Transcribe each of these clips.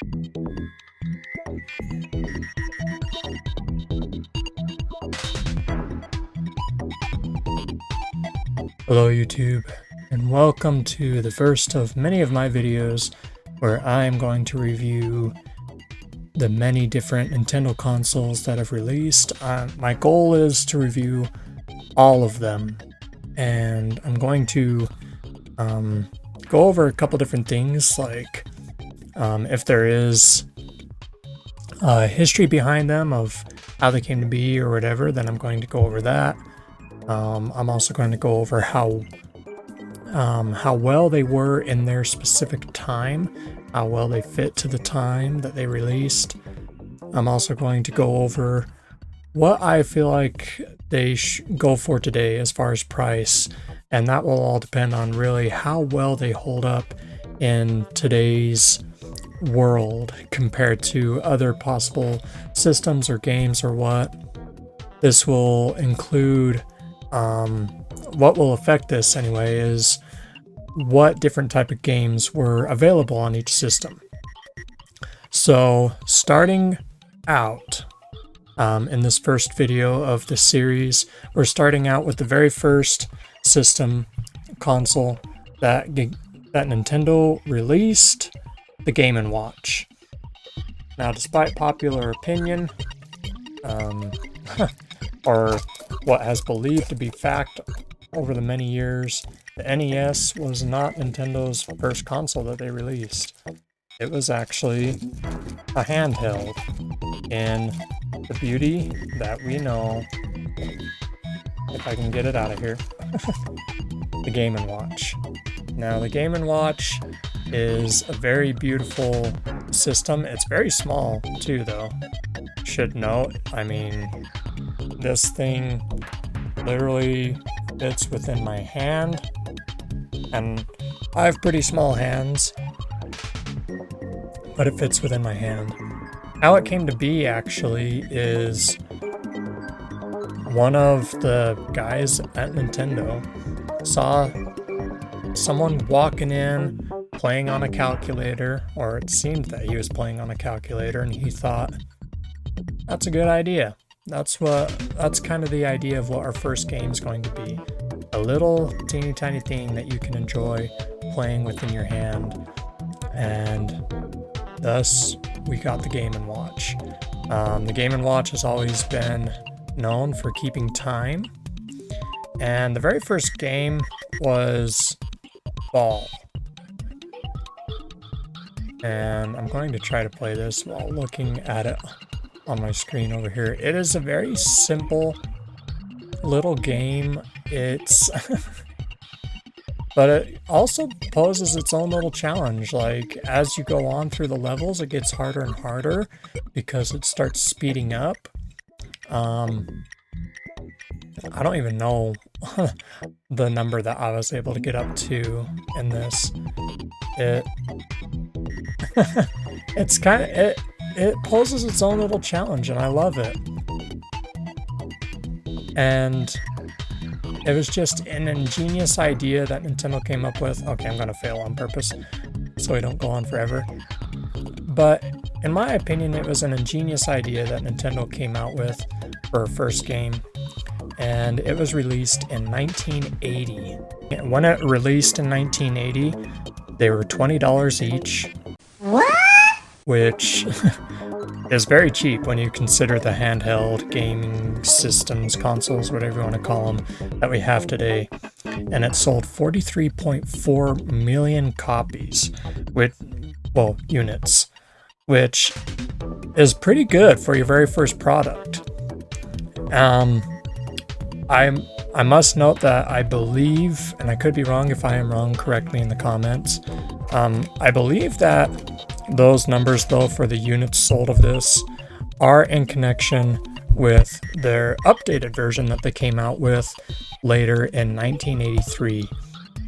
Hello YouTube, and welcome to the first of many of my videos where I am going to review the many different Nintendo consoles that have released. My goal is to review all of them, and I'm going to go over a couple different things, like if there is history behind them of how they came to be or whatever, then I'm going to go over that. I'm also going to go over how well they were in their specific time, how well they fit to the time that they released. I'm also going to go over what I feel like they go for today as far as price, and that will all depend on really how well they hold up in today's world compared to other possible systems or games or what. This will include what will affect this anyway is what different type of games were available on each system. So starting out in this first video of the series, we're starting out with the very first system console that Nintendo released, the Game & Watch. Now, despite popular opinion, or what has believed to be fact over the many years, the NES was not Nintendo's first console that they released. It was actually a handheld in the beauty that we know, if I can get it out of here, the Game & Watch. Now, the Game & Watch is a very beautiful system. It's very small too, though. Should note, I mean, this thing literally fits within my hand, and I have pretty small hands, but it fits within my hand. How it came to be actually is one of the guys at Nintendo saw someone walking in playing on a calculator, or it seemed that he was playing on a calculator, and he thought, that's a good idea. That's kind of the idea of what our first game is going to be. A little teeny tiny thing that you can enjoy playing within your hand. And thus, we got the Game & Watch. The Game & Watch has always been known for keeping time. And the very first game was Ball. And I'm going to try to play this while looking at it on my screen over here. It is a very simple little game. It's but it also poses its own little challenge. Like, as you go on through the levels, it gets harder and harder because it starts speeding up. I don't even know the number that I was able to get up to in this. It's kind of it poses its own little challenge, and I love it. And it was just an ingenious idea that Nintendo came up with. Okay, I'm gonna fail on purpose so we don't go on forever. But in my opinion, it was an ingenious idea that Nintendo came out with for a first game, and it was released in 1980. And when it released in 1980, they were $20 each. What? Which is very cheap when you consider the handheld gaming systems, consoles, whatever you want to call them, that we have today. And it sold 43.4 million copies, units, which is pretty good for your very first product. I must note that I believe, and I could be wrong, if I am wrong, correct me in the comments. I believe that those numbers, though, for the units sold of this are in connection with their updated version that they came out with later in 1983.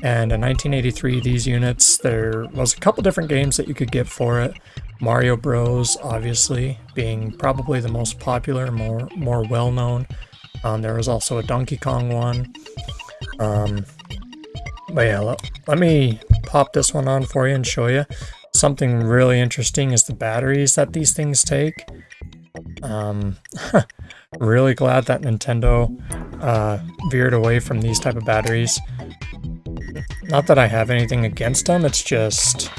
And in 1983, these units, there was a couple different games that you could get for it. Mario Bros, obviously, being probably the most popular, more well-known. There was also a Donkey Kong one. But yeah, let me pop this one on for you and show you. something really interesting is the batteries that these things take. Really glad that Nintendo veered away from these type of batteries. Not that I have anything against them, it's just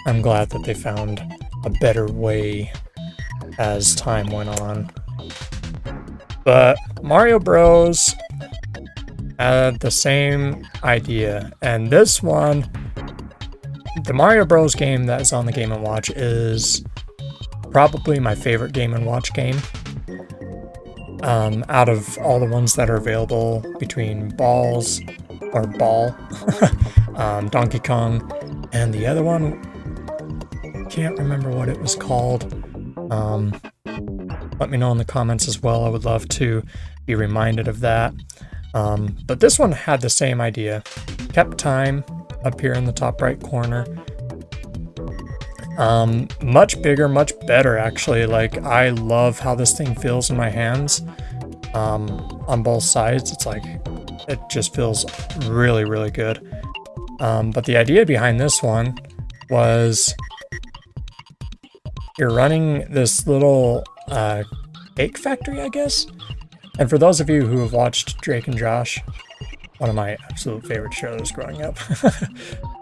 I'm glad that they found a better way as time went on. But Mario Bros had the same idea, and this one, the Mario Bros game that is on the Game & Watch, is probably my favorite Game & Watch game. Out of all the ones that are available between Ball, Donkey Kong, and the other one, can't remember what it was called. Let me know in the comments as well. I would love to be reminded of that. But this one had the same idea. Kept time up here in the top right corner. Much bigger, much better actually. Like, I love how this thing feels in my hands. On both sides, it's like, it just feels really, really good. But the idea behind this one was you're running this little cake factory, I guess. And for those of you who have watched Drake and Josh, one of my absolute favorite shows growing up,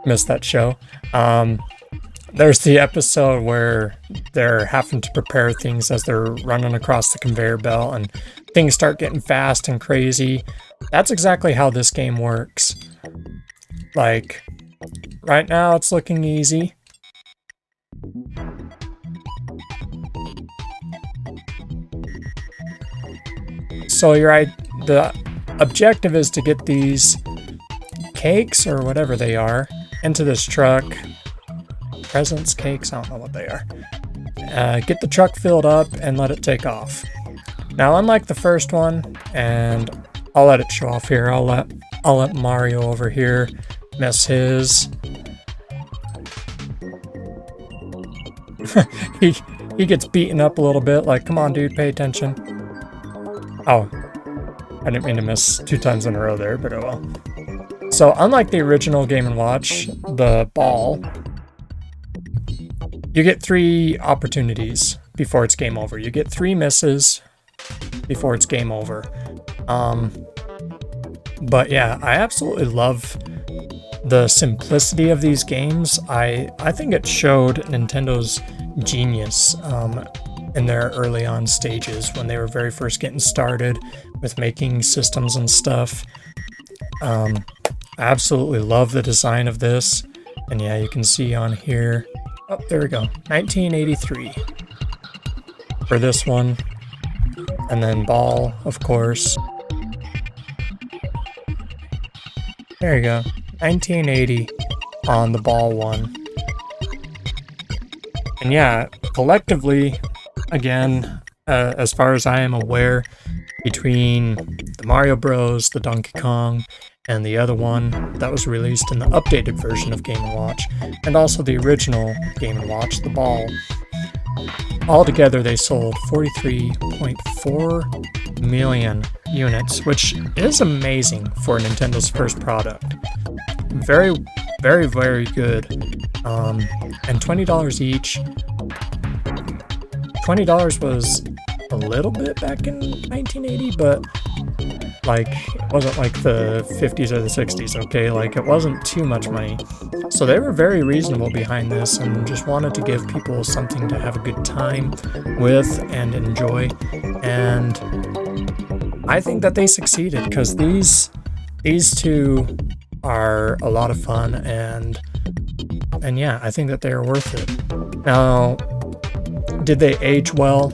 missed that show. There's the episode where they're having to prepare things as they're running across the conveyor belt and things start getting fast and crazy. That's exactly how this game works. Like, right now it's looking easy. So the objective is to get these cakes, or whatever they are, into this truck. Presents, cakes, I don't know what they are. Get the truck filled up and let it take off. Now, unlike the first one, and I'll let it show off here. I'll let Mario over here miss his. he gets beaten up a little bit. Like, come on, dude, pay attention. Oh, I didn't mean to miss 2 times in a row there, but oh well. So, unlike the original Game & Watch, the ball, you get 3 opportunities before it's game over. You get 3 misses before it's game over. But yeah, I absolutely love the simplicity of these games. I think it showed Nintendo's genius in their early on stages when they were very first getting started with making systems and stuff. I absolutely love the design of this. And yeah, you can see on here, oh, there we go, 1983 for this one. And then Ball, of course. There you go, 1980 on the Ball one. And yeah, collectively, again, as far as I am aware, between the Mario Bros, the Donkey Kong, and the other one that was released in the updated version of Game & Watch, and also the original Game & Watch, the Ball, altogether they sold 43.4 million units, which is amazing for Nintendo's first product. Very, very, very good. And $20 each. $20 was a little bit back in 1980, but like, it wasn't like the 50s or the 60s, okay? Like, it wasn't too much money. So they were very reasonable behind this and just wanted to give people something to have a good time with and enjoy. And I think that they succeeded, because these two are a lot of fun, and yeah, I think that they are worth it. Now, did they age well?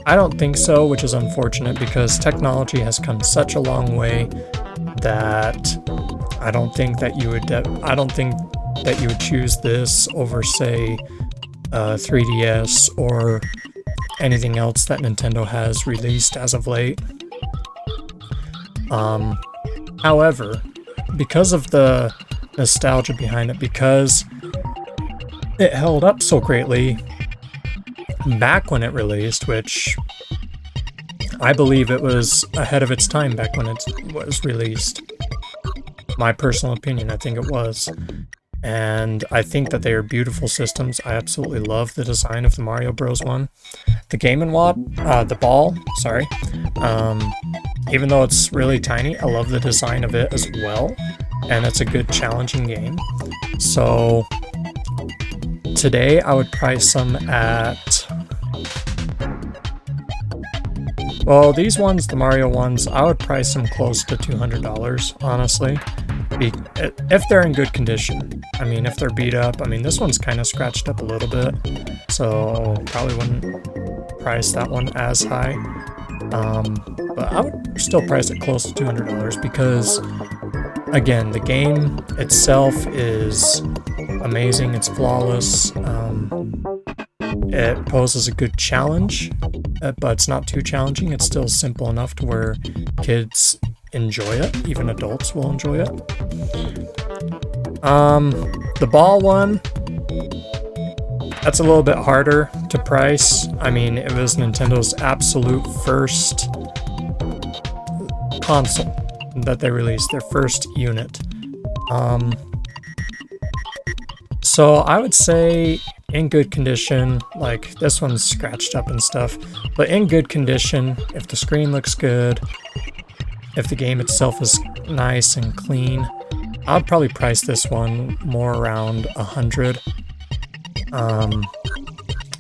I don't think so, which is unfortunate, because technology has come such a long way that I don't think that you would choose this over, say, 3DS or anything else that Nintendo has released as of late. However, because of the nostalgia behind it, because it held up so greatly back when it released, which I believe it was ahead of its time back when it was released. My personal opinion, I think it was. and I think that they are beautiful systems. I absolutely love the design of the Mario Bros. One. The Game & Watch, the ball, sorry, even though it's really tiny, I love the design of it as well, and it's a good challenging game. So today I would price them at, well, these ones, the Mario ones, I would price them close to $200, honestly, if they're in good condition. I mean, if they're beat up, I mean, this one's kind of scratched up a little bit, so probably wouldn't price that one as high. But I would still price it close to $200 because, again, the game itself is amazing. It's flawless. It poses a good challenge, but it's not too challenging. It's still simple enough to where kids enjoy it. Even adults will enjoy it. The ball one, that's a little bit harder to price. I mean, it was Nintendo's absolute first console that they released, their first unit. So I would say in good condition, like this one's scratched up and stuff, but in good condition, if the screen looks good, if the game itself is nice and clean, I'd probably price this one more around 100.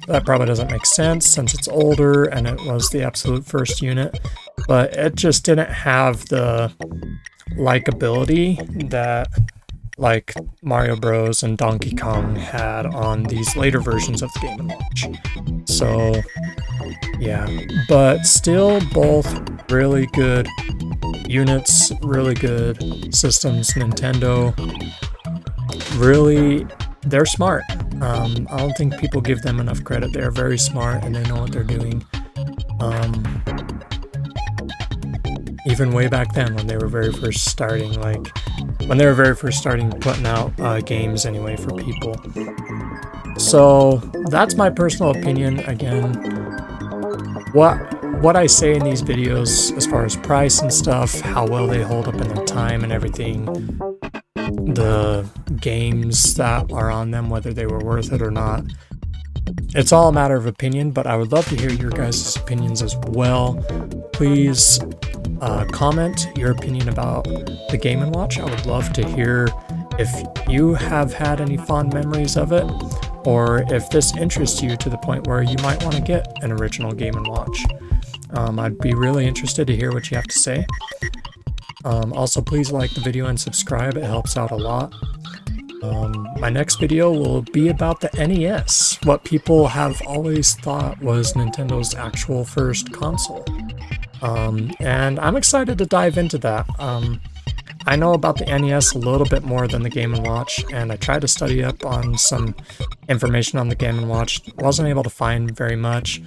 That probably doesn't make sense since it's older and it was the absolute first unit, but it just didn't have the likability that like Mario Bros. And Donkey Kong had on these later versions of the Game & Watch. So yeah, but still both really good units, really good systems. Nintendo, really, they're smart. I don't think people give them enough credit. They're very smart and they know what they're doing. Even way back then when they were very first starting, putting out games anyway for people. So that's my personal opinion. Again, what I say in these videos as far as price and stuff, how well they hold up in their time and everything, the games that are on them, whether they were worth it or not, it's all a matter of opinion, but I would love to hear your guys' opinions as well. Please comment your opinion about the Game & Watch. I would love to hear if you have had any fond memories of it, or if this interests you to the point where you might want to get an original Game & Watch. I'd be really interested to hear what you have to say. Also, please like the video and subscribe. It helps out a lot. My next video will be about the NES, what people have always thought was Nintendo's actual first console. And I'm excited to dive into that. I know about the NES a little bit more than the Game & Watch, and I tried to study up on some information on the Game & Watch. Wasn't able to find very much,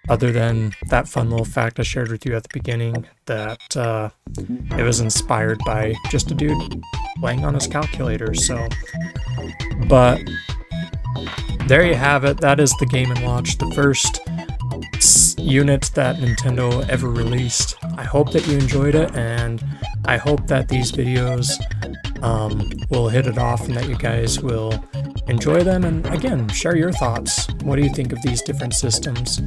other than that fun little fact I shared with you at the beginning, that it was inspired by just a dude playing on his calculator. So, but there you have it. That is the Game & Watch, the first unit that Nintendo ever released. I hope that you enjoyed it, and I hope that these videos will hit it off and that you guys will enjoy them. And again, share your thoughts. What do you think of these different systems?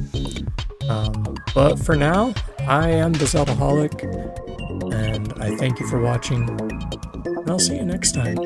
But for now, I am the Zeldaholic, and I thank you for watching, and I'll see you next time.